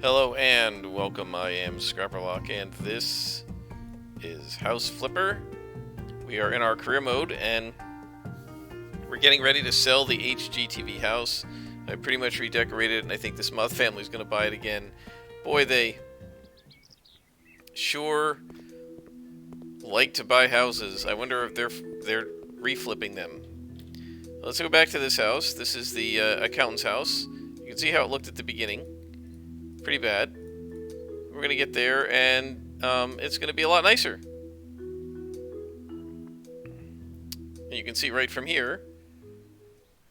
Hello and welcome. I am Scrapperlock, and this is House Flipper. We are in our career mode, and we're getting ready to sell the HGTV house. I pretty much redecorated, and I think the Smoth family is going to buy it again. Boy, they sure like to buy houses. I wonder if they're reflipping them. Let's go back to this house. This is the accountant's house. You can see how it looked at the beginning. Pretty bad. We're going to get there, and it's going to be a lot nicer. And you can see right from here,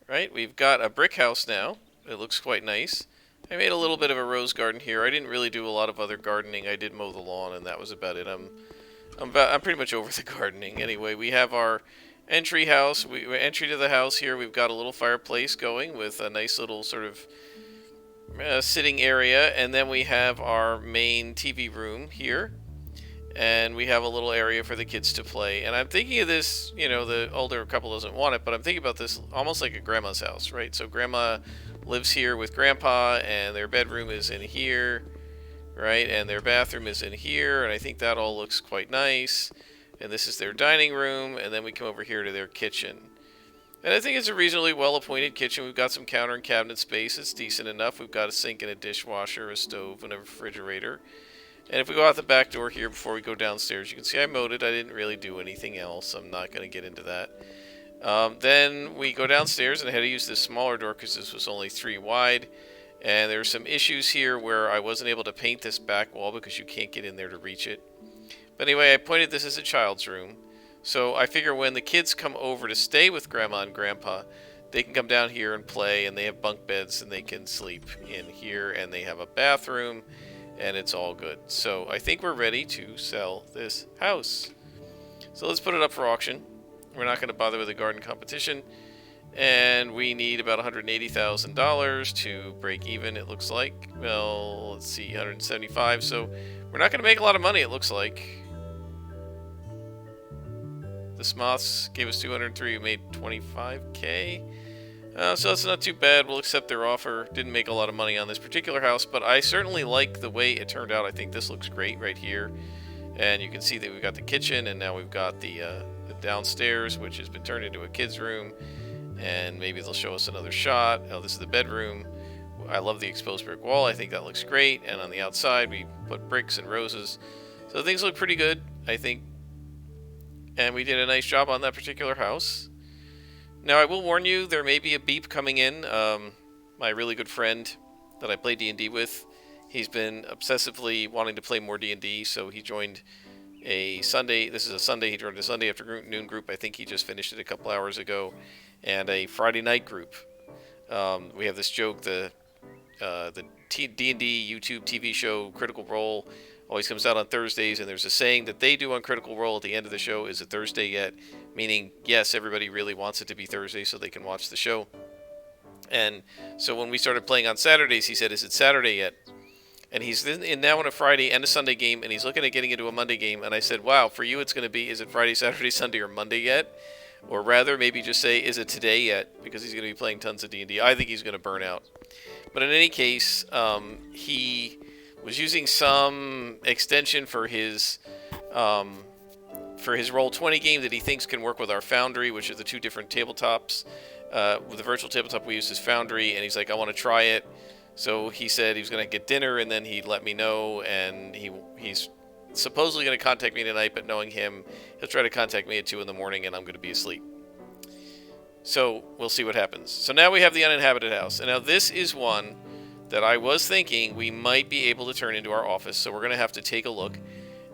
right, we've got a brick house now. It looks quite nice. I made a little bit of a rose garden here. I didn't really do a lot of other gardening. I did mow the lawn, and that was about it. I'm pretty much over the gardening. Anyway, we have our entry house. Entry to the house here. We've got a little fireplace going with a nice little sort of sitting area, and then we have our main TV room here, and we have a little area for the kids to play. And I'm thinking of this, you know, the older couple doesn't want it, but I'm thinking about this almost like a grandma's house, right? So grandma lives here with grandpa, and their bedroom is in here, right? And their bathroom is in here, and I think that all looks quite nice. And this is their dining room, and then we come over here to their kitchen. And I think it's a reasonably well-appointed kitchen. We've got some counter and cabinet space. It's decent enough. We've got a sink and a dishwasher, a stove, and a refrigerator. And if we go out the back door here before we go downstairs, you can see I mowed it. I didn't really do anything else. I'm not going to get into that. Then we go downstairs, and I had to use this smaller door because this was only 3 wide. And there are some issues here where I wasn't able to paint this back wall because you can't get in there to reach it. But anyway, I pointed this as a child's room. So I figure when the kids come over to stay with Grandma and Grandpa, they can come down here and play, and they have bunk beds, and they can sleep in here, and they have a bathroom, and it's all good. So I think we're ready to sell this house. So let's put it up for auction. We're not going to bother with a garden competition, and we need about $180,000 to break even, it looks like. Well, let's see, 175, so we're not going to make a lot of money, it looks like. The Smoths gave us 203. We made 25K. So that's not too bad. We'll accept their offer. Didn't make a lot of money on this particular house, but I certainly like the way it turned out. I think this looks great right here. And you can see that we've got the kitchen, and now we've got the downstairs, which has been turned into a kid's room. And maybe they'll show us another shot. Oh, this is the bedroom. I love the exposed brick wall. I think that looks great. And on the outside, we put bricks and roses. So things look pretty good, I think. And we did a nice job on that particular house. Now, I will warn you, there may be a beep coming in. My really good friend that I play D&D with, he's been obsessively wanting to play more D&D, so he joined a Sunday. This is a Sunday. He joined a Sunday afternoon group. I think he just finished it a couple hours ago. And a Friday night group. We have this joke, the D&D YouTube TV show Critical Role always comes out on Thursdays, and there's a saying that they do on Critical Role at the end of the show, is it Thursday yet? Meaning, yes, everybody really wants it to be Thursday so they can watch the show. And so when we started playing on Saturdays, he said, is it Saturday yet? And he's now in a Friday and a Sunday game, and he's looking at getting into a Monday game. And I said, wow, for you it's going to be, is it Friday, Saturday, Sunday, or Monday yet? Or rather, maybe just say, is it today yet? Because he's going to be playing tons of D&D. I think he's going to burn out. But in any case, he was using some extension for his Roll20 game that he thinks can work with our Foundry, which are the 2 different tabletops. With the virtual tabletop, we use is Foundry, and he's like, I want to try it. So he said he was going to get dinner, and then he'd let me know, and he's supposedly going to contact me tonight, but knowing him, he'll try to contact me at 2 in the morning, and I'm going to be asleep. So we'll see what happens. So now we have the uninhabited house. And now this is one that I was thinking we might be able to turn into our office. So we're going to have to take a look,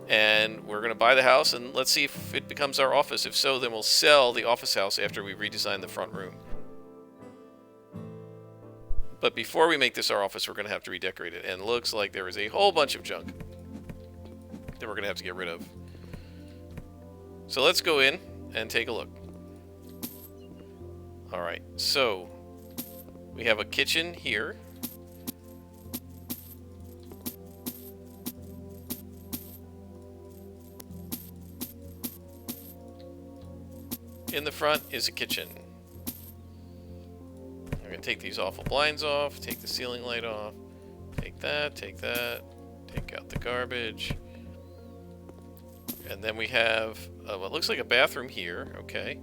and we're going to buy the house, and let's see if it becomes our office. If so, then we'll sell the office house after we redesign the front room. But before we make this our office, we're going to have to redecorate it. And it looks like there is a whole bunch of junk that we're going to have to get rid of. So let's go in and take a look. Alright, so we have a kitchen here. In the front is a kitchen. We're going to take these awful blinds off, take the ceiling light off, take take that, take that, take out the garbage. And then we have what looks like a bathroom here. Okay.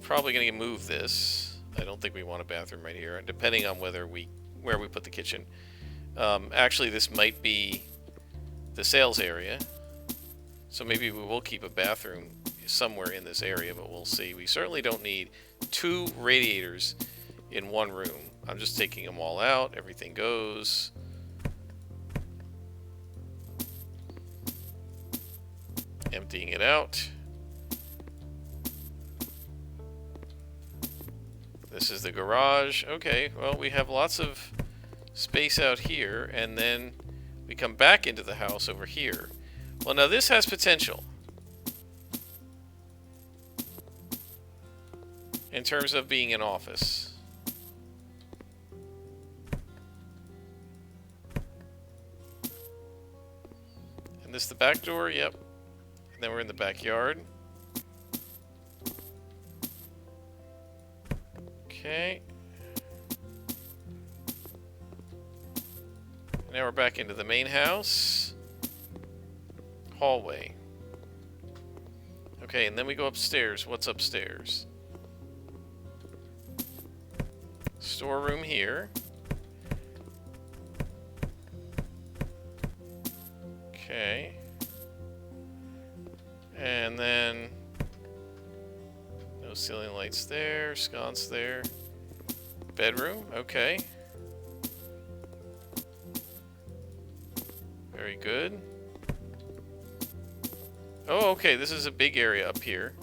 Probably going to move this. I don't think we want a bathroom right here, depending on where we put the kitchen. Actually, this might be the sales area. So maybe we will keep a bathroom somewhere in this area, but we'll see. We certainly don't need 2 radiators in one room. I'm just taking them all out. Everything goes. Emptying it out. This is the garage. Okay, well, we have lots of space out here, and then we come back into the house over here. Well, now this has potential in terms of being an office. And this the back door? Yep. And then we're in the backyard. Okay. Now we're back into the main house. Hallway. Okay, and then we go upstairs. What's upstairs? Storeroom here. Okay. And then no ceiling lights there, sconce there. Bedroom, okay. Very good. Oh, okay, this is a big area up here.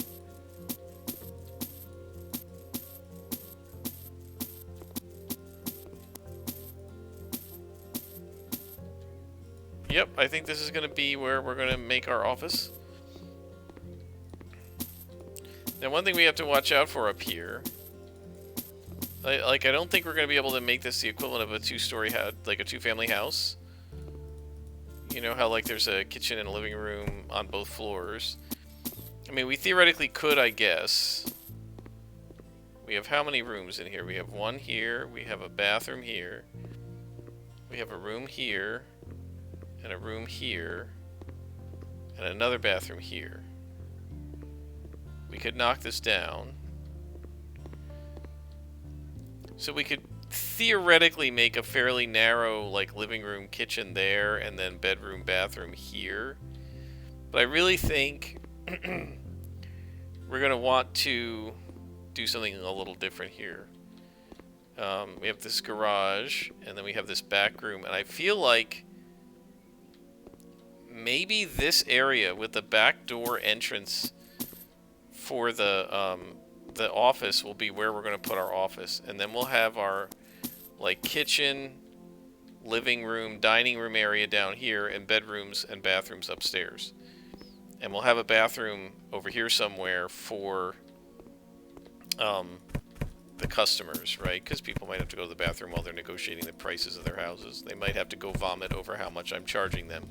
Yep, I think this is going to be where we're going to make our office. Now, one thing we have to watch out for up here, I don't think we're going to be able to make this the equivalent of a 2-story house, like a 2-family house. You know how, like, there's a kitchen and a living room on both floors. I mean, we theoretically could, I guess. We have how many rooms in here? We have 1 here, we have a bathroom here, we have a room here, and a room here, and another bathroom here. We could knock this down. So we could theoretically make a fairly narrow, like, living room, kitchen there, and then bedroom, bathroom here. But I really think we're going to want to do something a little different here. We have this garage, and then we have this back room, and I feel like maybe this area with the back door entrance for the office will be where we're going to put our office, and then we'll have our, like, kitchen, living room, dining room area down here, and bedrooms and bathrooms upstairs. And we'll have a bathroom over here somewhere for the customers, right? Because people might have to go to the bathroom while they're negotiating the prices of their houses. They might have to go vomit over how much I'm charging them.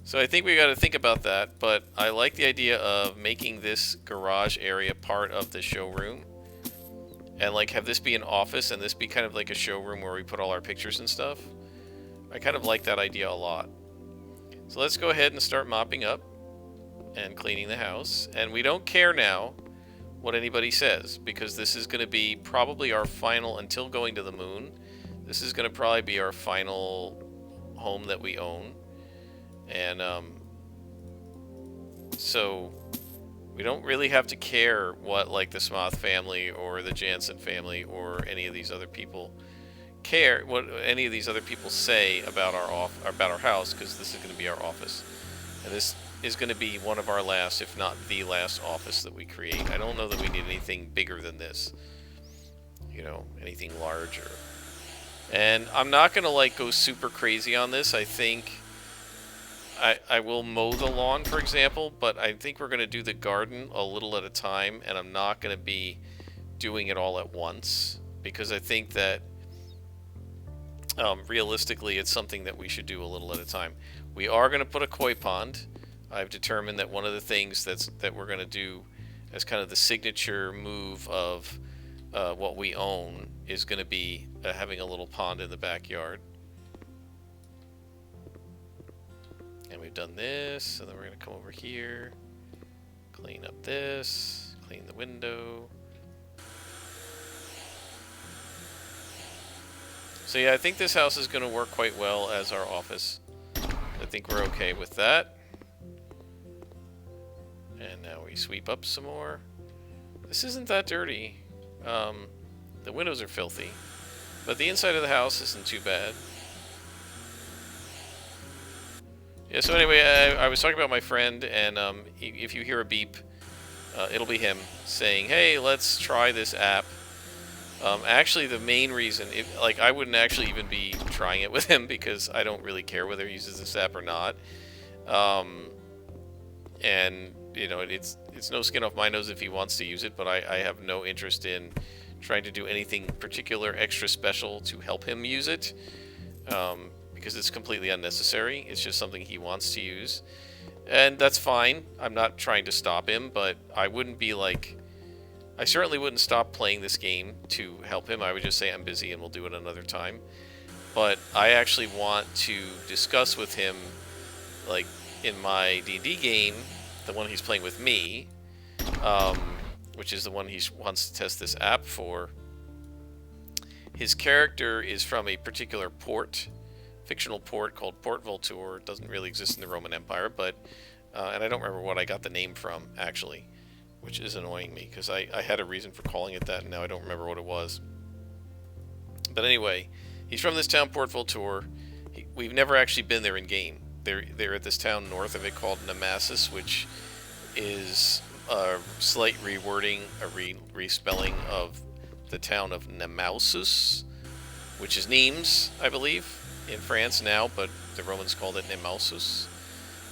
So I think we got to think about that, but I like the idea of making this garage area part of the showroom, and, like, have this be an office and this be kind of like a showroom where we put all our pictures and stuff. I kind of like that idea a lot. So let's go ahead and start mopping up and cleaning the house, and we don't care now what anybody says, because this is going to be probably our final, until going to the moon, this is going to probably be our final home that we own. And so we don't really have to care what, like, the Smoth family or the Jansen family or any of these other people say about our house, because this is going to be our office, and this is going to be one of our last, if not the last, office that we create. I don't know that we need anything bigger than this, you know, anything larger. And I'm not going to, like, go super crazy on this. I think I will mow the lawn, for example, but I think we're going to do the garden a little at a time, and I'm not going to be doing it all at once, because I think that realistically it's something that we should do a little at a time. We are going to put a koi pond. I've determined that one of the things that we're going to do as kind of the signature move of what we own is going to be having a little pond in the backyard. And we've done this, and then we're going to come over here, clean up this, clean the window. So yeah, I think this house is going to work quite well as our office. I think we're okay with that. And now we sweep up some more. This isn't that dirty. The windows are filthy, but the inside of the house isn't too bad. Yeah, so anyway, I was talking about my friend, and if you hear a beep, it'll be him saying, hey, let's try this app. Actually, the main reason, I wouldn't actually even be trying it with him because I don't really care whether he uses this app or not. And, you know, it's no skin off my nose if he wants to use it, but I have no interest in trying to do anything particular extra special to help him use it. Because it's completely unnecessary. It's just something he wants to use. And that's fine. I'm not trying to stop him, but I wouldn't be like... I certainly wouldn't stop playing this game to help him. I would just say I'm busy and we'll do it another time. But I actually want to discuss with him, like, in my D&D game, the one he's playing with me, which is the one he wants to test this app for. His character is from a particular port, fictional port called Port Voltur. It doesn't really exist in the Roman Empire, but and I don't remember what I got the name from, actually, which is annoying me, because I had a reason for calling it that, and now I don't remember what it was. But anyway, he's from this town, Port Voltur. We've never actually been there in game. They're at this town north of it called Nemesis, which is a slight rewording, a respelling of the town of Nemausus, which is Nimes, I believe, in France now, but the Romans called it Nemausus.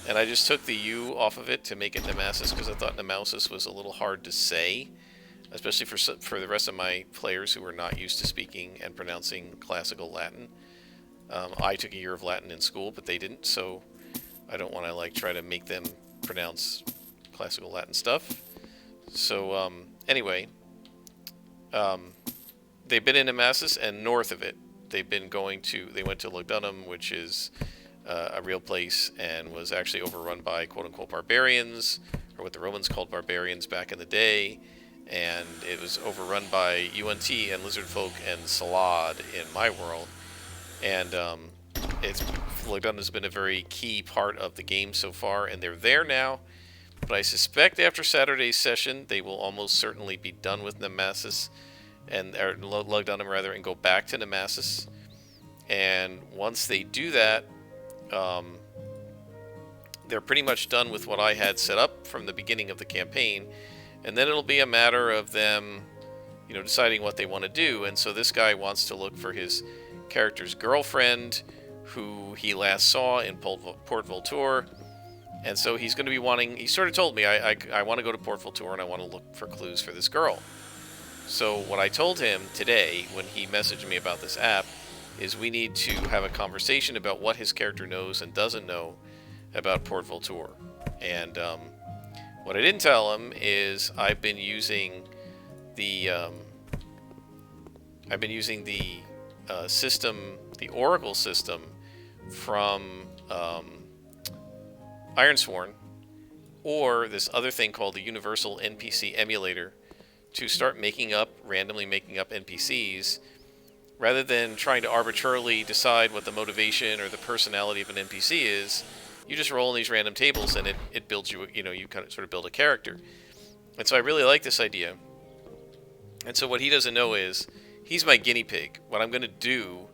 And I just took the U off of it to make it Nemesis because I thought Nemausus was a little hard to say, especially for the rest of my players who are not used to speaking and pronouncing classical Latin. I took a year of Latin in school, but they didn't, so I don't want to try to make them pronounce classical Latin stuff. So anyway, they've been in Nemesis, and north of it, they went to Lugdunum, which is a real place, and was actually overrun by quote-unquote barbarians, or what the Romans called barbarians back in the day, and it was overrun by UNT and lizard folk and Salad in my world, and Lugdunum has been a very key part of the game so far, and they're there now, but I suspect after Saturday's session, they will almost certainly be done with Nemesis, or Lugdunum rather, and go back to Nemesis, and once they do that, they're pretty much done with what I had set up from the beginning of the campaign, and then it'll be a matter of them, deciding what they want to do. And so this guy wants to look for his character's girlfriend, who he last saw in Port Voltur, and so he's going to be wanting. He sort of told me, I want to go to Port Voltur and I want to look for clues for this girl. So what I told him today when he messaged me about this app is we need to have a conversation about what his character knows and doesn't know about Port Voltur. And what I didn't tell him is I've been using the system, the Oracle system from Ironsworn, or this other thing called the Universal NPC Emulator, to start randomly making up NPCs. Rather than trying to arbitrarily decide what the motivation or the personality of an NPC is, you just roll in these random tables and it builds you, you kind of sort of build a character. And so I really like this idea. And so what he doesn't know is, he's my guinea pig. What I'm going to do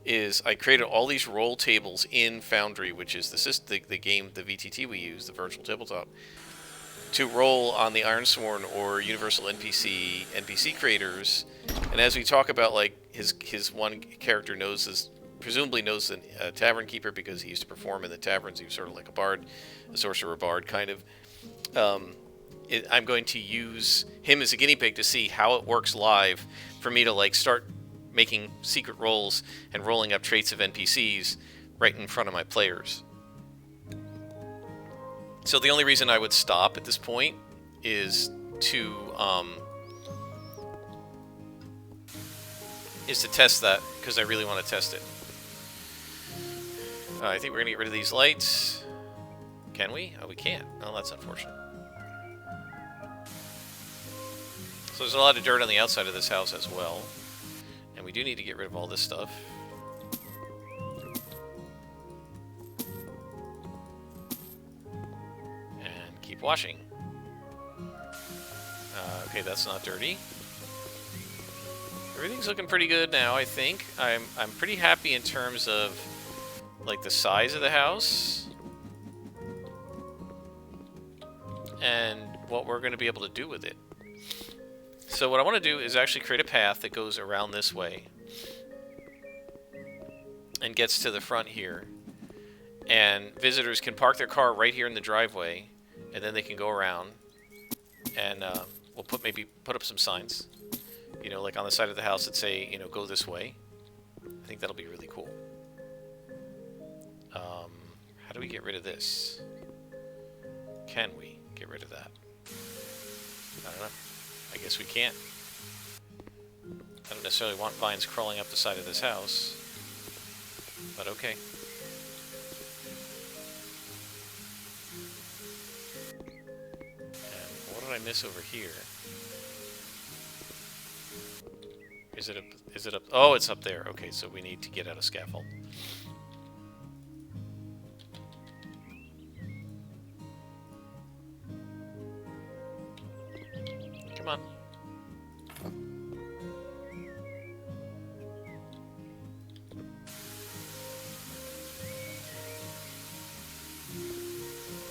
is I created all these roll tables in Foundry, which is the game, the VTT we use, the virtual tabletop, to roll on the Ironsworn or Universal NPC creators. And as we talk about, his one character presumably knows a tavern keeper because he used to perform in the taverns. He was sort of like a bard, a sorcerer bard, kind of. I'm going to use him as a guinea pig to see how it works live for me to start making secret rolls and rolling up traits of NPCs right in front of my players. So the only reason I would stop at this point is to is to test that, because I really want to test it. I think we're going to get rid of these lights. Can we? Oh, we can't. Oh, that's unfortunate. So there's a lot of dirt on the outside of this house as well. And we do need to get rid of all this stuff. And keep washing. Okay, that's not dirty. Everything's looking pretty good now, I think. I'm pretty happy in terms of, like, the size of the house. And what we're going to be able to do with it. So what I want to do is actually create a path that goes around this way. And gets to the front here. And visitors can park their car right here in the driveway. And then they can go around. And we'll put up some signs. You know, like on the side of the house that say, you know, go this way. I think that'll be really cool. How do we get rid of this? Can we get rid of that? I don't know. I guess we can't. I don't necessarily want vines crawling up the side of this house. But okay. And what did I miss over here? Is it up? Oh, it's up there. Okay, so we need to get out a scaffold. Come on.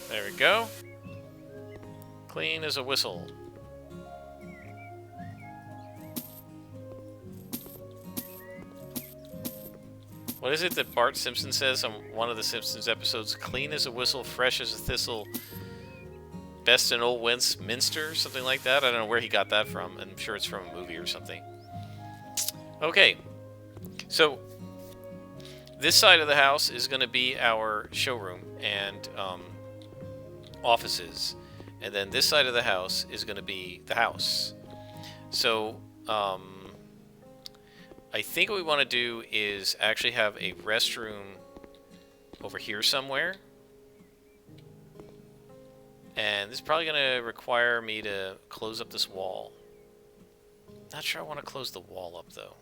There we go. Clean as a whistle. What is it that Bart Simpson says on one of the Simpsons episodes? Clean as a whistle, fresh as a thistle, best in old Minster, something like that. I don't know where he got that from. I'm sure it's from a movie or something. Okay, so this side of the house is going to be our showroom and offices, and then this side of the house is going to be the house. So I think what we want to do is actually have a restroom over here somewhere. And this is probably going to require me to close up this wall. Not sure I want to close the wall up, though.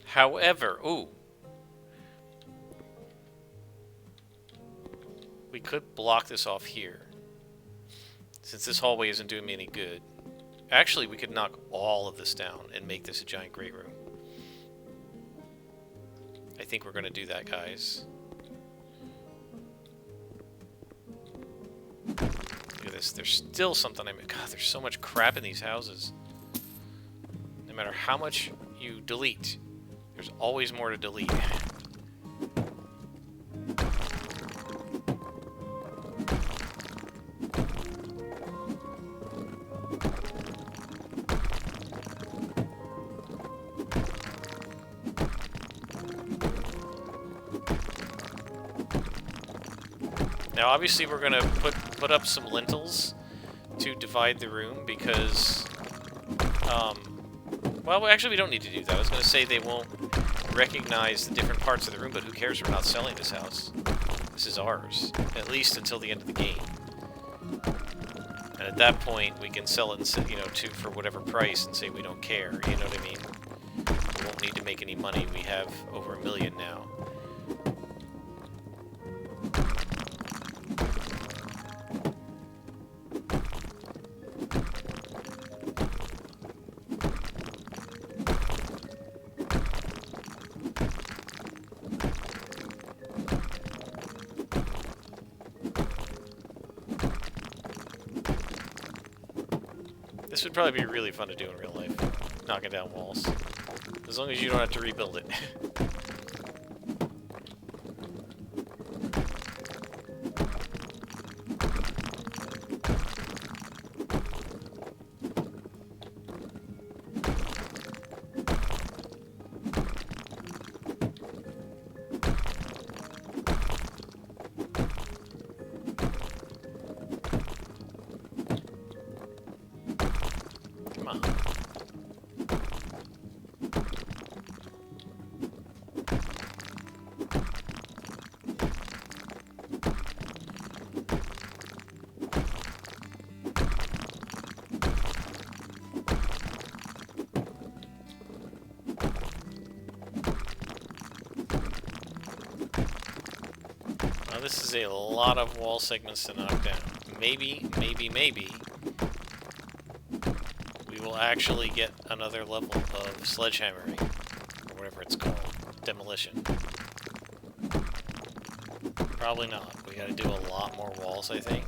However, ooh. We could block this off here. Since this hallway isn't doing me any good. Actually, we could knock all of this down and make this a giant great room. I think we're going to do that, guys. Look at this. There's still something I mean. God, there's so much crap in these houses. No matter how much you delete, there's always more to delete. Now, obviously, we're going to put up some lintels to divide the room because, well, actually, we don't need to do that. I was going to say they won't recognize the different parts of the room, but who cares? We're not selling this house. This is ours, at least until the end of the game. And at that point, we can sell it, and, you know, for whatever price, and say we don't care. You know what I mean? We won't need to make any money. We have over $1 million now. This would probably be really fun to do in real life, knocking down walls. As long as you don't have to rebuild it. This is a lot of wall segments to knock down. Maybe we will actually get another level of sledgehammering, or whatever it's called, demolition. Probably not. We gotta do a lot more walls, I think.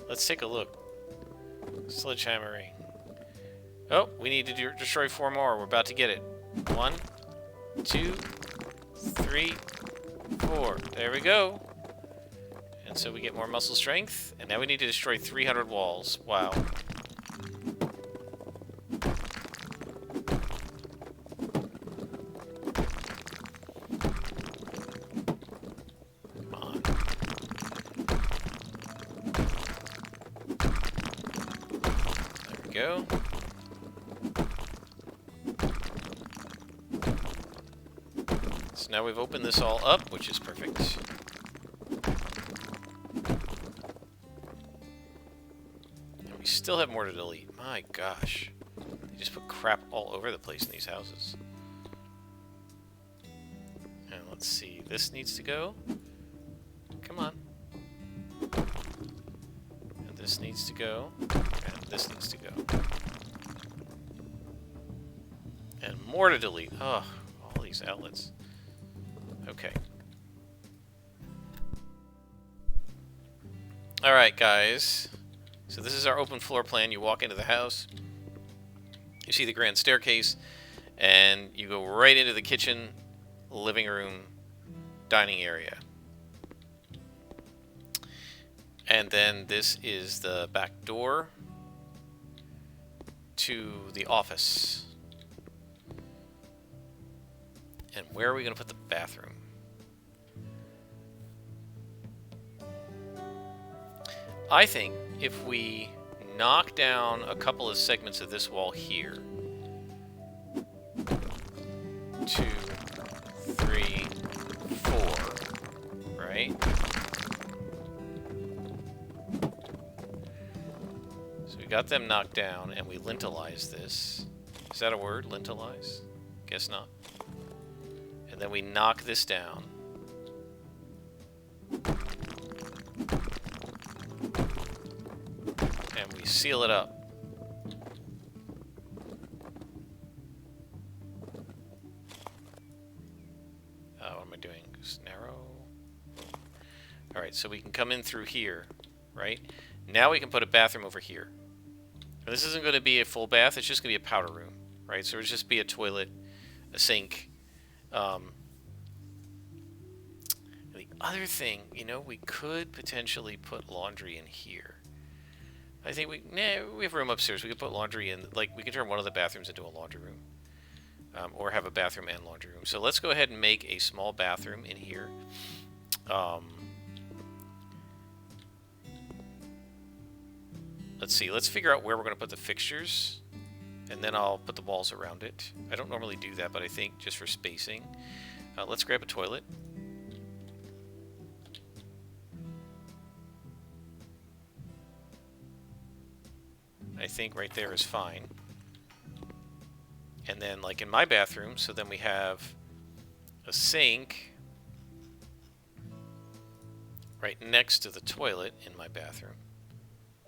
Let's take a look. Sledgehammering. Oh, we need to destroy 4 more. We're about to get it. 1, 2, 3, 4. There we go. And so we get more muscle strength. And now we need to destroy 300 walls. Wow. Come on. There we go. So now we've opened this all up, which is perfect. And we still have more to delete. My gosh. They just put crap all over the place in these houses. And let's see. This needs to go. Come on. And this needs to go. And this needs to go. And more to delete. Oh, all these outlets. Okay. Alright, guys. So this is our open floor plan. You walk into the house, you see the grand staircase, and you go right into the kitchen, living room, dining area. And then this is the back door to the office. And where are we going to put the bathroom? I think if we knock down a couple of segments of this wall here, 2, 3, 4, right? So we got them knocked down, and we lintelize this. Is that a word, lintelize? Guess not. And then we knock this down. And we seal it up. What am I doing? Just narrow. Alright, so we can come in through here, right? Now we can put a bathroom over here. And this isn't going to be a full bath, it's just going to be a powder room, right? So it'll just be a toilet, a sink. The other thing, you know, we could potentially put laundry in here. I think we have room upstairs. We could put laundry in, like, we could turn one of the bathrooms into a laundry room. Or have a bathroom and laundry room. So let's go ahead and make a small bathroom in here. Let's see, let's figure out where we're going to put the fixtures. And then I'll put the walls around it. I don't normally do that, but I think just for spacing. Let's grab a toilet. I think right there is fine. And then, like in my bathroom, so then we have a sink right next to the toilet in my bathroom.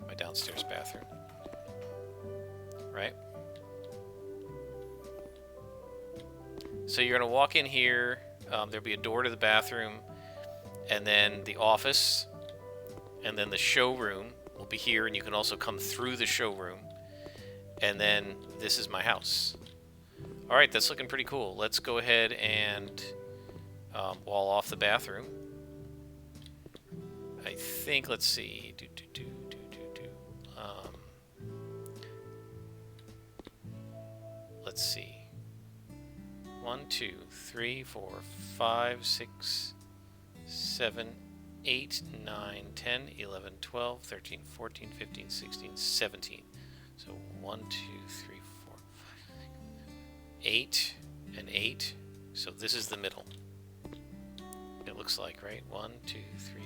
My downstairs bathroom. Right? So you're going to walk in here, there'll be a door to the bathroom, and then the office, and then the showroom will be here, and you can also come through the showroom, and then this is my house. Alright, that's looking pretty cool. Let's go ahead and wall off the bathroom. I think, let's see, let's see. 1, 2, 3, 4, 5, 6, 7, 8, 9, 10, 11, 12, 13, 14, 15, 16, 17. So 1, 2, 3, 4, 5, 8, and 8. So this is the middle. It looks like, right? 1, 2, 3,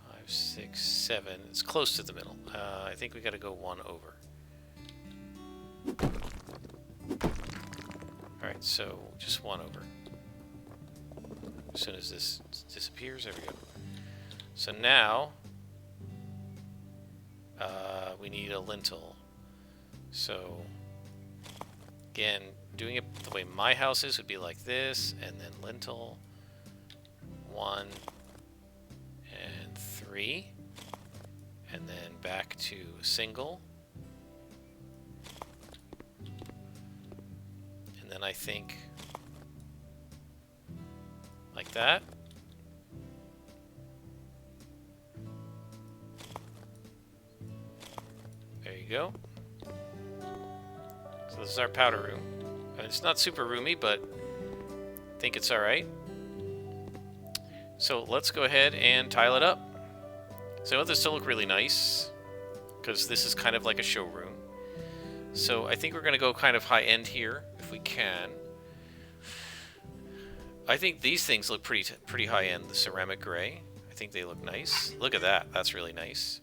4, 5, 6, 7. It's close to the middle. I think we got to go 1 over. Alright, so just 1 over. as soon as this disappears. There we go. So now we need a lintel. So again, doing it the way my house is would be like this, and then lintel 1 and 3, and then back to single, and then I think like that. There you go. So this is our powder room. And it's not super roomy, but I think it's alright. So let's go ahead and tile it up. So I want this to look really nice, because this is kind of like a showroom. So I think we're going to go kind of high-end here, if we can. I think these things look pretty high-end. The ceramic gray, I think they look nice. Look at that. That's really nice.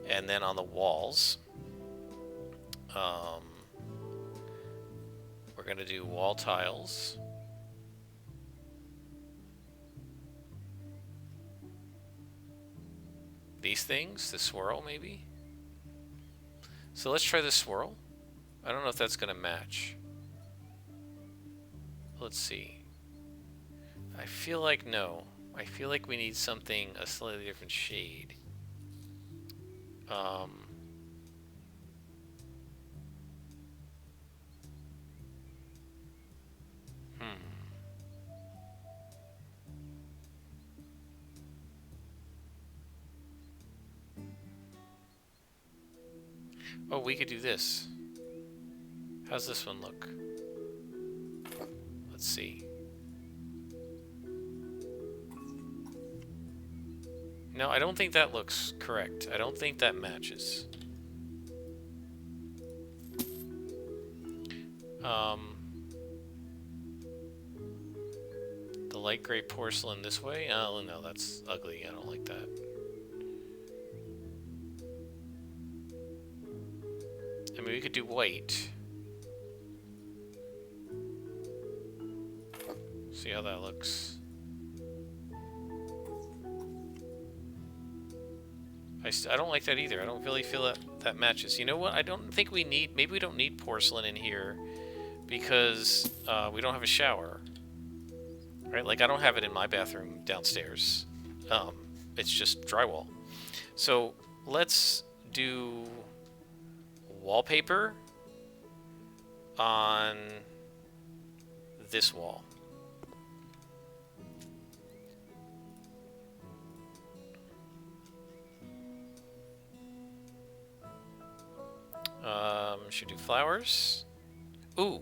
And then on the walls, we're going to do wall tiles. These things, the swirl maybe. So let's try the swirl. I don't know if that's going to match. Let's see. I feel like no. I feel like we need something a slightly different shade. Oh, we could do this. How's this one look? Let's see. No, I don't think that looks correct. I don't think that matches. The light gray porcelain this way? Oh, no, that's ugly. I don't like that. I mean, we could do white. See how that looks. I don't like that either. I don't really feel that matches. You know what? I don't think we need... Maybe we don't need porcelain in here because we don't have a shower. Right? Like, I don't have it in my bathroom downstairs. It's just drywall. So, let's do wallpaper on this wall. Should do flowers. Ooh,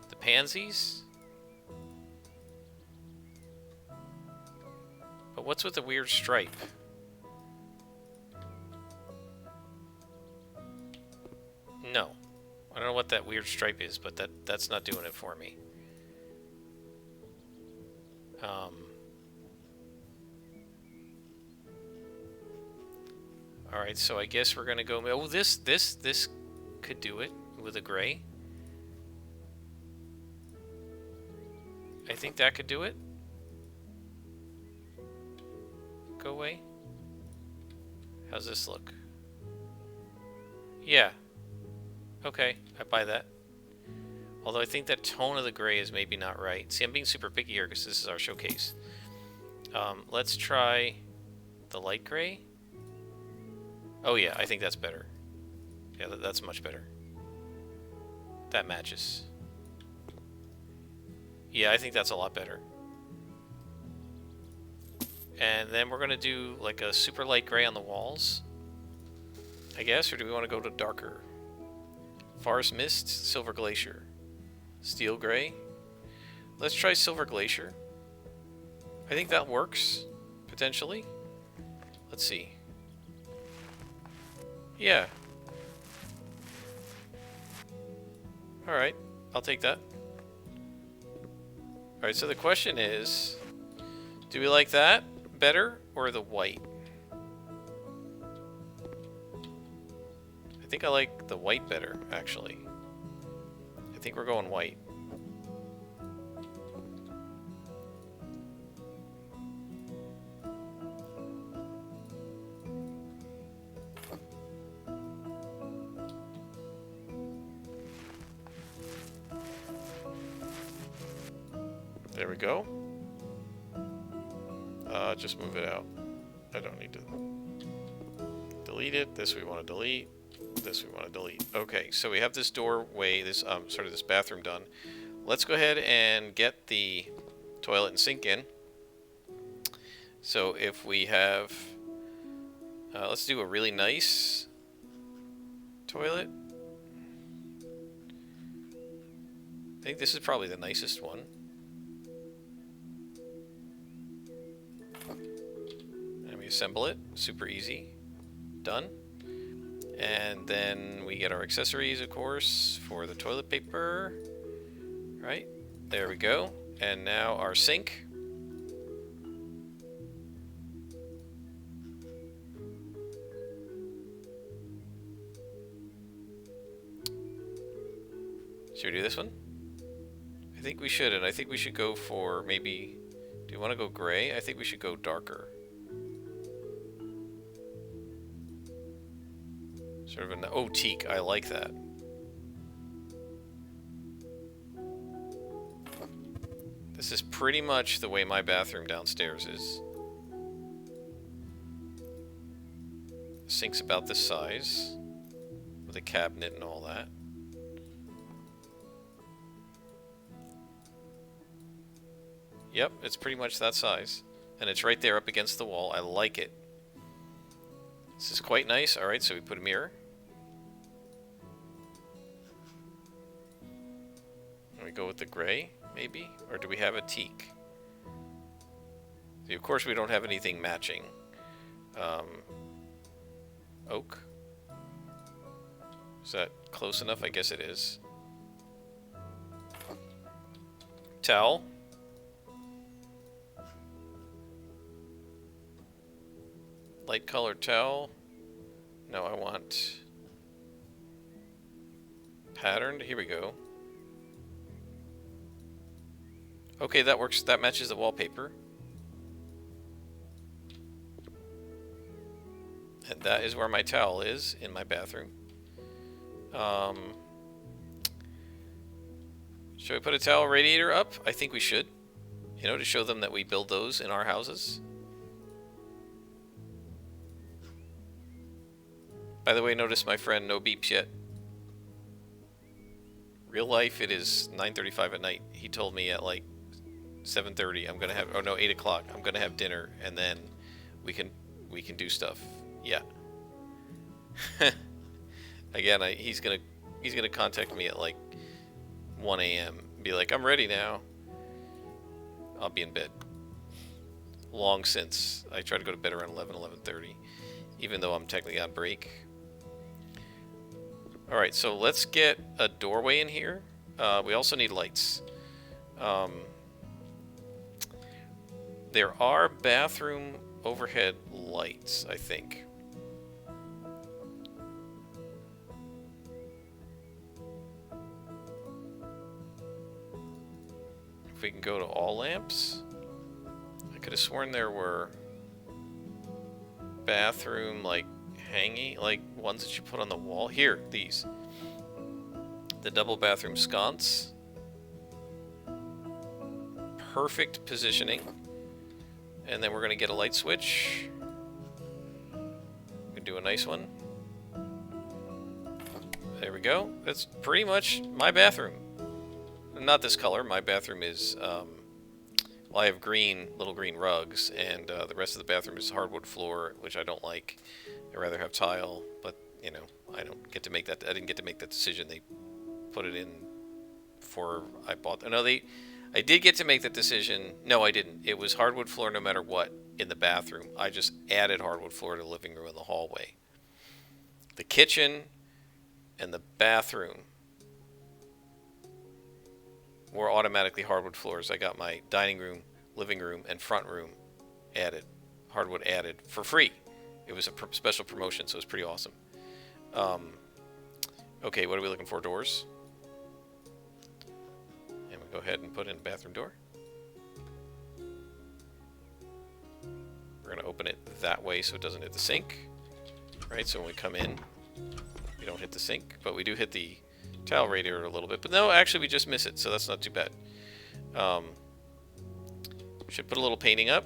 the pansies. But what's with the weird stripe? No. I don't know what that weird stripe is, but that's not doing it for me. Alright, so I guess we're gonna go... Oh, this could do it with a gray. I think that could do it. Go away. How's this look? Yeah. Okay, I buy that. Although I think that tone of the gray is maybe not right. See, I'm being super picky here because this is our showcase. Let's try the light gray. Oh yeah, I think that's better. Yeah, that's much better. That matches. Yeah, I think that's a lot better. And then we're going to do like a super light gray on the walls, I guess, or do we want to go to darker? Forest Mist, Silver Glacier, Steel Gray. Let's try Silver Glacier. I think that works, potentially. Let's see. Yeah. Alright, I'll take that. Alright, so the question is, do we like that better or the white? I think I like the white better, actually. I think we're going white. There we go. Just move it out. I don't need to delete it. This we want to delete. This we want to delete. Okay, so we have this doorway, this this bathroom done. Let's go ahead and get the toilet and sink in. So if we have, let's do a really nice toilet. I think this is probably the nicest one. And we assemble it, super easy, done. And then we get our accessories, of course, for the toilet paper, right? There we go. And now our sink. Should we do this one? I think we should, and I think we should go for maybe... Do you want to go gray? I think we should go darker. Sort of an... Oh, teak. I like that. This is pretty much the way my bathroom downstairs is. The sink's about this size, with a cabinet and all that. Yep, it's pretty much that size. And it's right there up against the wall. I like it. This is quite nice. Alright, so we put a mirror. And we go with the gray, maybe? Or do we have a teak? See, of course we don't have anything matching. Oak. Is that close enough? I guess it is. Towel. Light colored towel. No, I want patterned. Here we go. Okay, that works. That matches the wallpaper. And that is where my towel is in my bathroom. Should we put a towel radiator up? I think we should. You know, to show them that we build those in our houses. By the way, notice my friend, no beeps yet. Real life, it is 9:35 at night. He told me at like 7:30 I'm gonna have, oh no, 8 o'clock. I'm gonna have dinner, and then we can do stuff. Yeah. Again, he's gonna contact me at like 1 a.m. Be like, I'm ready now. I'll be in bed. Long since. I try to go to bed around 11:30, even though I'm technically on break. All right, so let's get a doorway in here. We also need lights. There are bathroom overhead lights, I think. If we can go to all lamps. I could have sworn there were bathroom, like, hanging, like ones that you put on the wall. Here, these. The double bathroom sconce. Perfect positioning. And then we're going to get a light switch. We can do a nice one. There we go. That's pretty much my bathroom. Not this color. My bathroom is, well, I have little green rugs, and the rest of the bathroom is hardwood floor, which I don't like. I'd rather have tile, but, you know, I don't get to make that. I didn't get to make that decision. They put it in before I bought. No, I did get to make that decision. No, I didn't. It was hardwood floor no matter what in the bathroom. I just added hardwood floor to the living room and the hallway. The kitchen and the bathroom were automatically hardwood floors. I got my dining room, living room, and front room added, hardwood added for free. It was a special promotion, so it was pretty awesome. Okay, what are we looking for? Doors. And we go ahead and put in a bathroom door. We're going to open it that way so it doesn't hit the sink. Right, so when we come in, we don't hit the sink, but we do hit the towel radiator a little bit. But no, actually we just miss it, so that's not too bad. Should put a little painting up.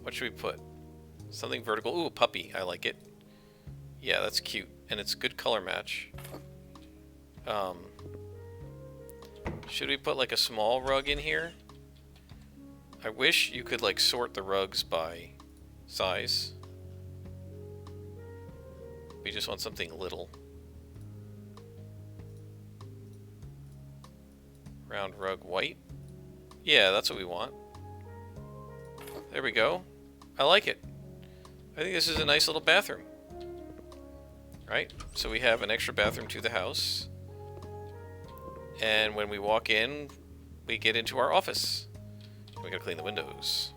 What should we put? Something vertical. Ooh, a puppy. I like it. Yeah, that's cute. And it's a good color match. Should we put like a small rug in here? I wish you could like sort the rugs by size. We just want something little. Round rug white. Yeah, that's what we want. There we go. I like it. I think this is a nice little bathroom. Right? So we have an extra bathroom to the house. And when we walk in, we get into our office. We gotta clean the windows.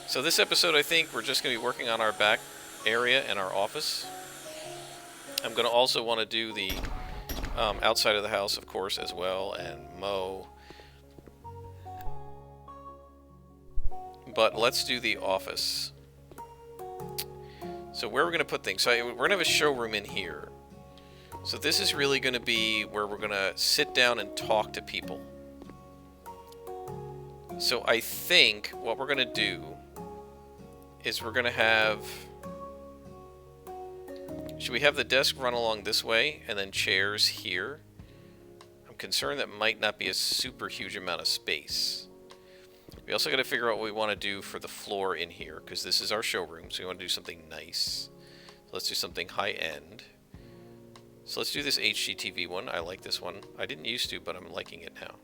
So this episode, I think we're just gonna be working on our back area and our office. I'm gonna also want to do the outside of the house, of course, as well, and mow. But let's do the office. So where we're gonna put things. So we're gonna have a showroom in here. So this is really going to be where we're going to sit down and talk to people. So I think what we're going to do is we're going to have... Should we have the desk run along this way and then chairs here? I'm concerned that might not be a super huge amount of space. We also got to figure out what we want to do for the floor in here, because this is our showroom, so we want to do something nice. So let's do something high-end. So let's do this HGTV one. I like this one. I didn't used to, but I'm liking it now.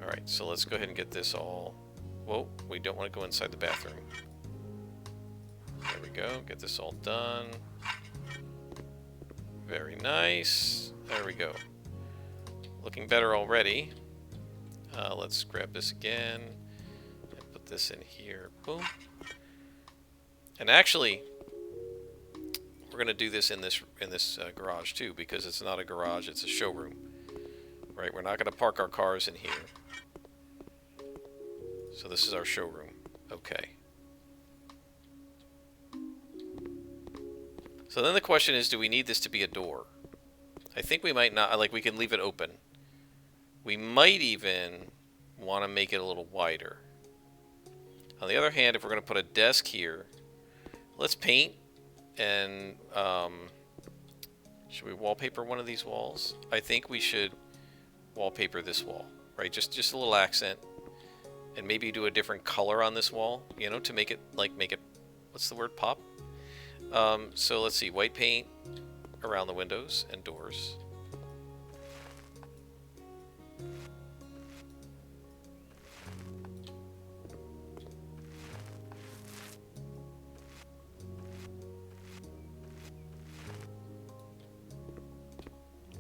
Alright, so let's go ahead and get this all... Whoa, we don't want to go inside the bathroom. There we go. Get this all done. Very nice. There we go. Looking better already. Let's grab this again and put this in here. Boom. And actually... we're going to do this in this garage too, because it's not a garage, it's a showroom. Right, we're not going to park our cars in here. So this is our showroom. Okay. So then the question is, do we need this to be a door? I think we might not. Like, we can leave it open. We might even want to make it a little wider. On the other hand, if we're going to put a desk here, let's paint. And should we wallpaper one of these walls? I think we should wallpaper this wall, right? Just a little accent, and maybe do a different color on this wall, you know, to make it what's the word, pop? So let's see, white paint around the windows and doors.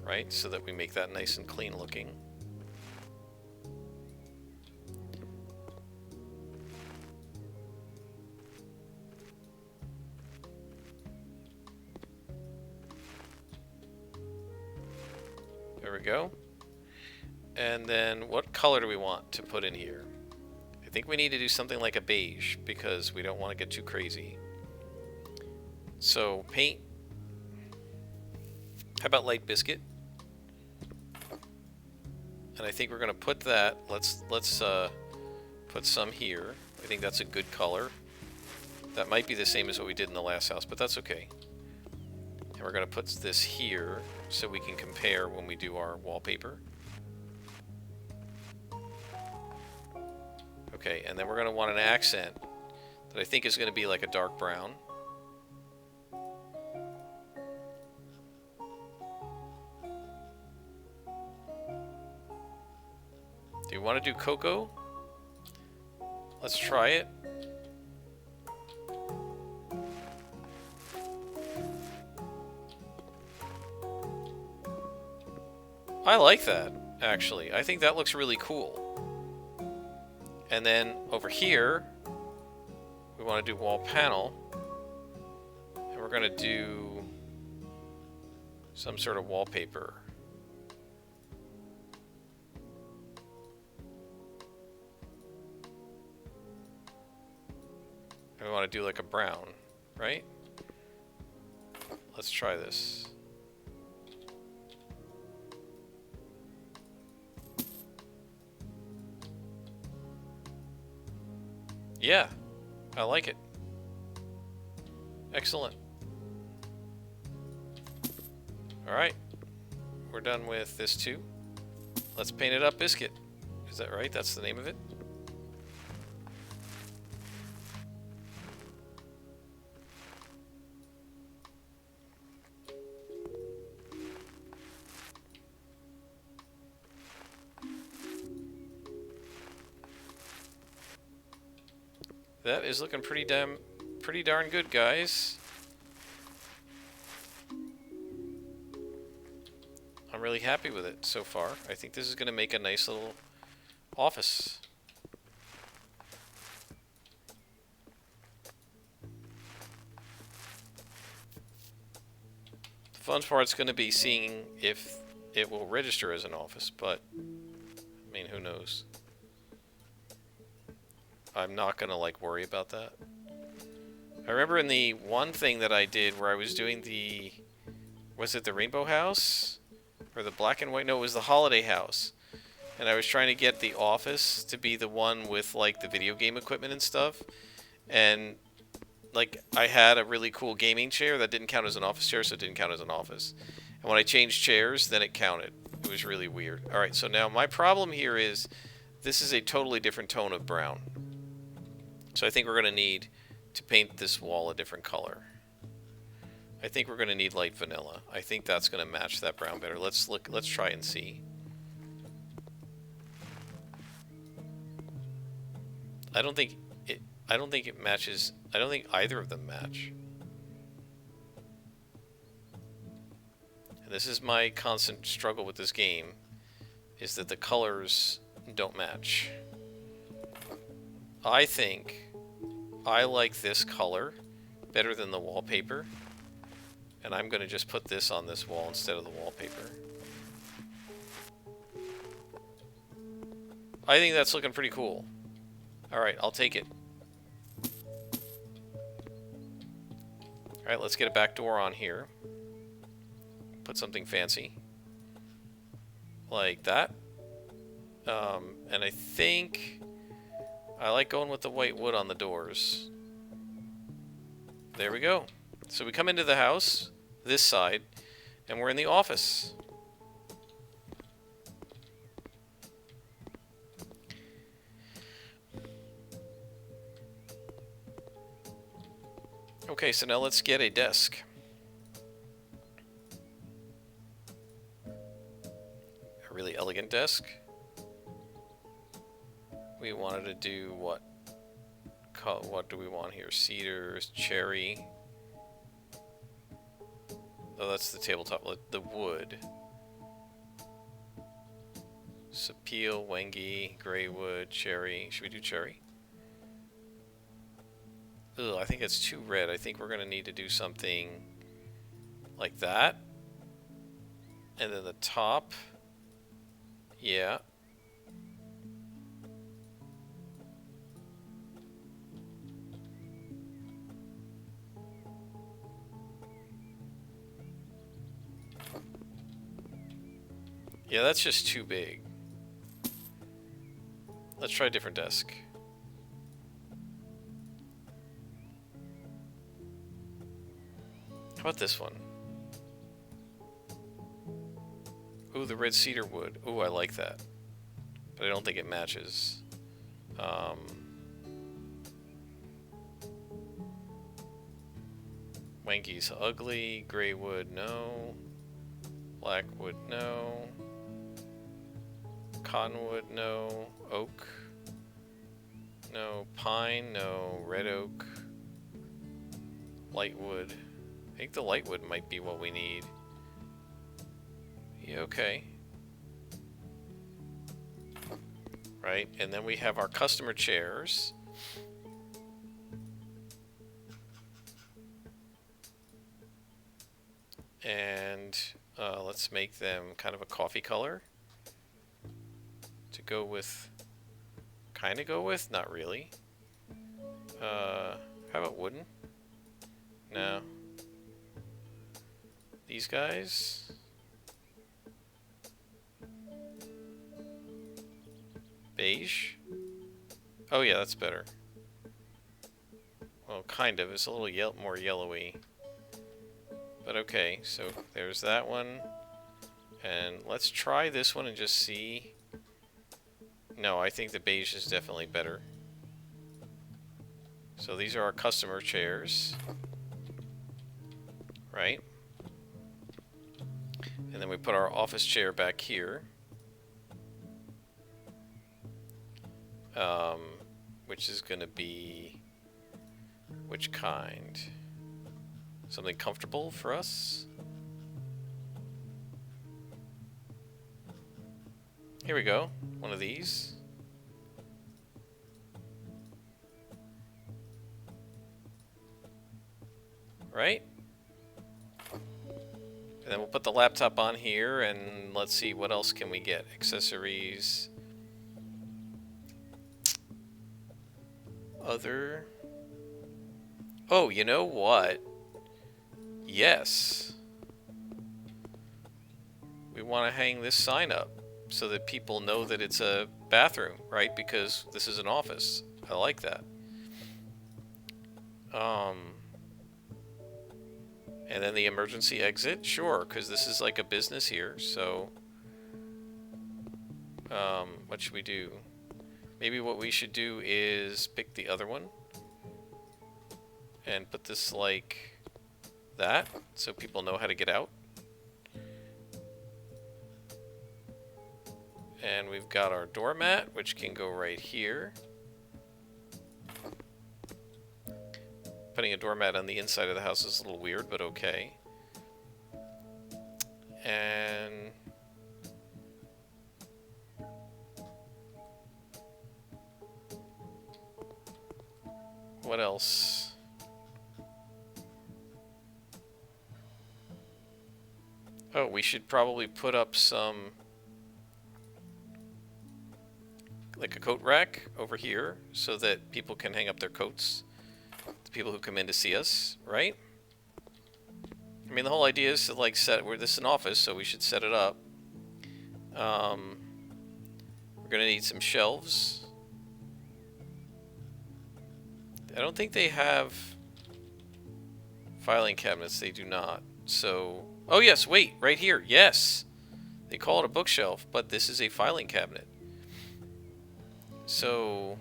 Right, so that we make that nice and clean looking. There we go. And then what color do we want to put in here? I think we need to do something like a beige, because we don't want to get too crazy. So paint. How about light biscuit? And I think we're going to put that, let's put some here. I think that's a good color. That might be the same as what we did in the last house, but that's okay. And we're going to put this here so we can compare when we do our wallpaper. Okay, and then we're going to want an accent that I think is going to be like a dark brown. Do you want to do cocoa? Let's try it. I like that, actually. I think that looks really cool. And then over here, we want to do wall panel. And we're going to do some sort of wallpaper. want to do like a brown, right? Let's try this. Yeah, I like it. Excellent. Alright, we're done with this too. Let's paint it up Biscuit. Is that right? That's the name of it? That is looking pretty darn good, guys. I'm really happy with it so far. I think this is going to make a nice little office. The fun part's going to be seeing if it will register as an office, but I mean, who knows? I'm not going to like worry about that. I remember in the one thing that I did where I was doing the, was it the rainbow house? Or the black and white? No, it was the holiday house. And I was trying to get the office to be the one with like the video game equipment and stuff. And like I had a really cool gaming chair that didn't count as an office chair, so it didn't count as an office. And when I changed chairs, then it counted. It was really weird. Alright, so now my problem here is this is a totally different tone of brown. So I think we're going to need to paint this wall a different color. I think we're going to need light vanilla. I think that's going to match that brown better. Let's try and see. I don't think it matches. I don't think either of them match. And this is my constant struggle with this game, is that the colors don't match. I think I like this color better than the wallpaper. And I'm going to just put this on this wall instead of the wallpaper. I think that's looking pretty cool. Alright, I'll take it. Alright, let's get a back door on here. Put something fancy. Like that. And I think I like going with the white wood on the doors. There we go. So we come into the house, this side, and we're in the office. Okay, so now let's get a desk. A really elegant desk. We wanted to do what? What do we want here? Cedars, cherry. Oh, that's the tabletop. The wood. Sapele, Wengi, Greywood, cherry. Should we do cherry? Ugh, I think it's too red. I think we're going to need to do something like that. And then the top. Yeah. Yeah, that's just too big. Let's try a different desk. How about this one? Ooh, the red cedar wood. Ooh, I like that. But I don't think it matches. Wengi's ugly. Grey wood, no. Black wood, no. Cottonwood, no. Oak, no. Pine, no. Red oak. Lightwood. I think the lightwood might be what we need. Yeah, okay. Right, and then we have our customer chairs. And let's make them kind of a coffee color. To go with, kind of go with, not really. How about wooden? No. These guys? Beige? Oh yeah, that's better. Well, kind of. It's a little more yellowy. But okay, so there's that one. And let's try this one and just see. No, I think the beige is definitely better. So these are our customer chairs. Right? And then we put our office chair back here. Which is going to be... which kind? Something comfortable for us? Here we go. One of these. Right? And then we'll put the laptop on here, and let's see, what else can we get? Accessories. Other. Oh, you know what? Yes. We want to hang this sign up so that people know that it's a bathroom, right? Because this is an office. I like that. And then the emergency exit, sure, because this is like a business here, so what should we do? Maybe what we should do is pick the other one and put this like that, so people know how to get out. And we've got our doormat, which can go right here. Putting a doormat on the inside of the house is a little weird, but okay. And what else? Oh, we should probably put up some, like a coat rack over here, so that people can hang up their coats. The people who come in to see us, right? I mean, the whole idea is to like this is an office, so we should set it up. We're gonna need some shelves. I don't think they have filing cabinets. They do not. So, oh yes, wait, right here. Yes, they call it a bookshelf, but this is a filing cabinet. So,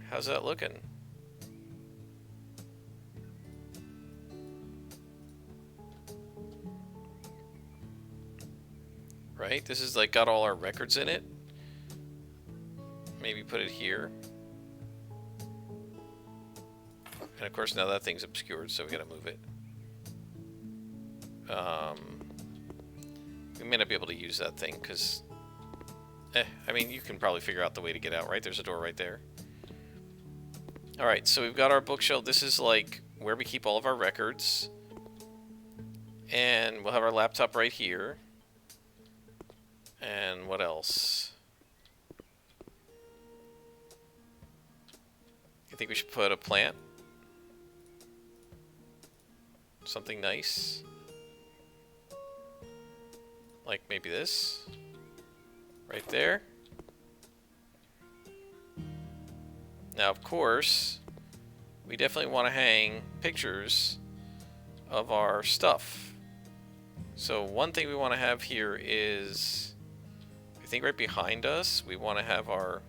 how's that looking? Right? This is like got all our records in it. Maybe put it here. And of course now that thing's obscured, so we gotta move it. We may not be able to use that thing, because... I mean, you can probably figure out the way to get out, right? There's a door right there. Alright, so we've got our bookshelf. This is like where we keep all of our records. And we'll have our laptop right here. And what else? I think we should put a plant. Something nice. Like maybe this. Right there. Now, of course, we definitely want to hang pictures of our stuff. So one thing we want to have here is, I think right behind us, we want to have our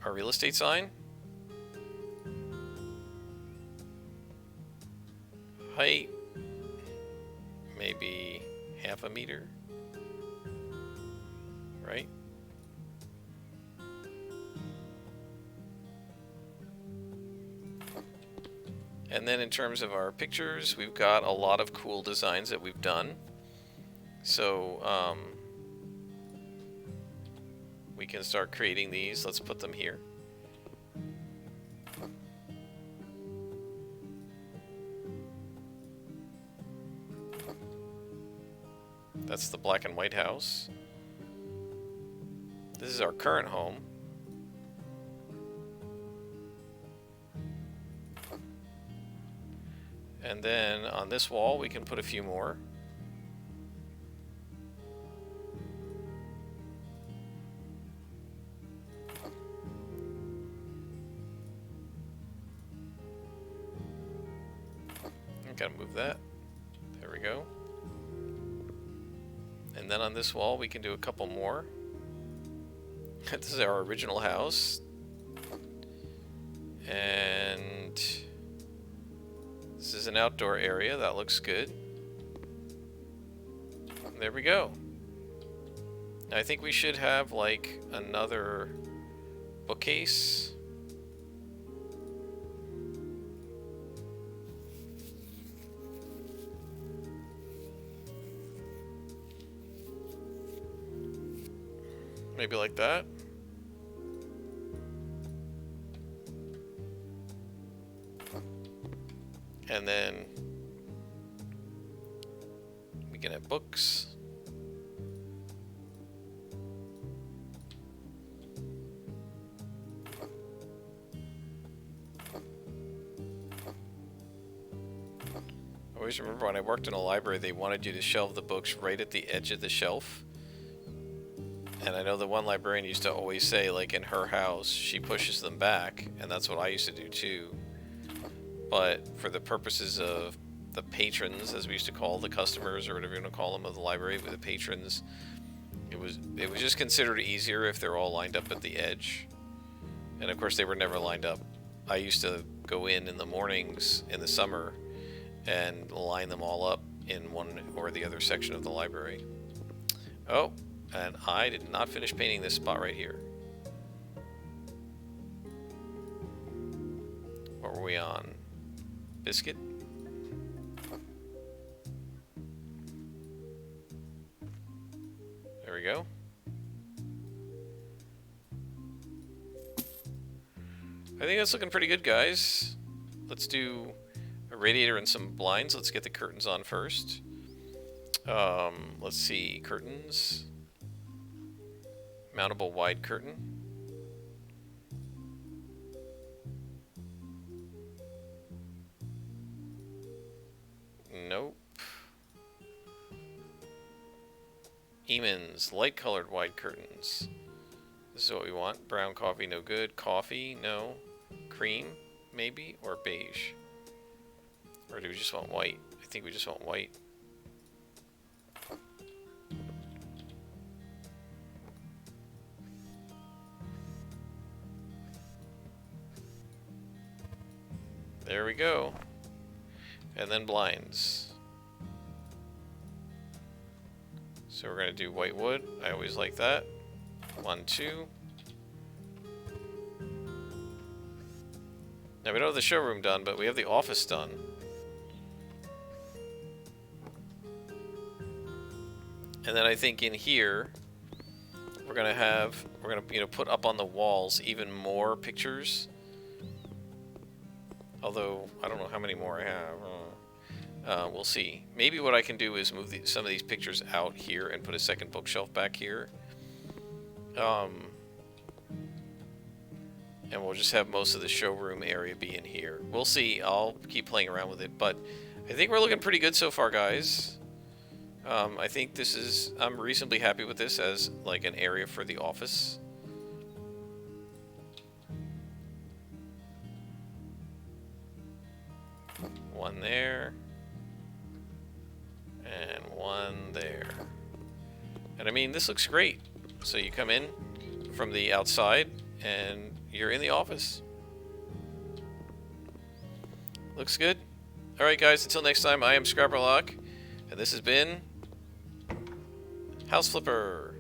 real estate sign. Height, maybe half a meter, right? And then in terms of our pictures, we've got a lot of cool designs that we've done. So we can start creating these. Let's put them here. That's the black and white house. This is our current home. And then on this wall, we can put a few more. Gotta move that. There we go. And then on this wall, we can do a couple more. This is our original house. And this is an outdoor area. That looks good. There we go. I think we should have like another bookcase. Maybe like that. And then we can have books. I always remember when I worked in a library, they wanted you to shelve the books right at the edge of the shelf. And I know the one librarian used to always say, like in her house, she pushes them back, and that's what I used to do too. But for the purposes of the patrons, as we used to call the customers, or whatever you want to call them, of the library, with the patrons, it was just considered easier if they're all lined up at the edge. And of course, they were never lined up. I used to go in the mornings in the summer and line them all up in one or the other section of the library. Oh. And I did not finish painting this spot right here. What were we on? Biscuit? There we go. I think that's looking pretty good, guys. Let's do a radiator and some blinds. Let's get the curtains on first. Let's see, curtains. Mountable wide curtain. Nope. Eamons, light colored wide curtains. This is what we want. Brown coffee, no good. Coffee, no. Cream, maybe, or beige. Or do we just want white? I think we just want white. There we go. And then blinds. So we're going to do white wood. I always like that. 1, 2. Now we don't have the showroom done, but we have the office done. And then I think in here we're going to put up on the walls even more pictures. Although, I don't know how many more I have. We'll see. Maybe what I can do is move some of these pictures out here and put a second bookshelf back here. And we'll just have most of the showroom area be in here. We'll see. I'll keep playing around with it. But I think we're looking pretty good so far, guys. I think I'm reasonably happy with this as like an area for the office. One there, and one there. And I mean, this looks great. So you come in from the outside, and you're in the office. Looks good. Alright guys, until next time, I am Scrapperlock, and this has been House Flipper.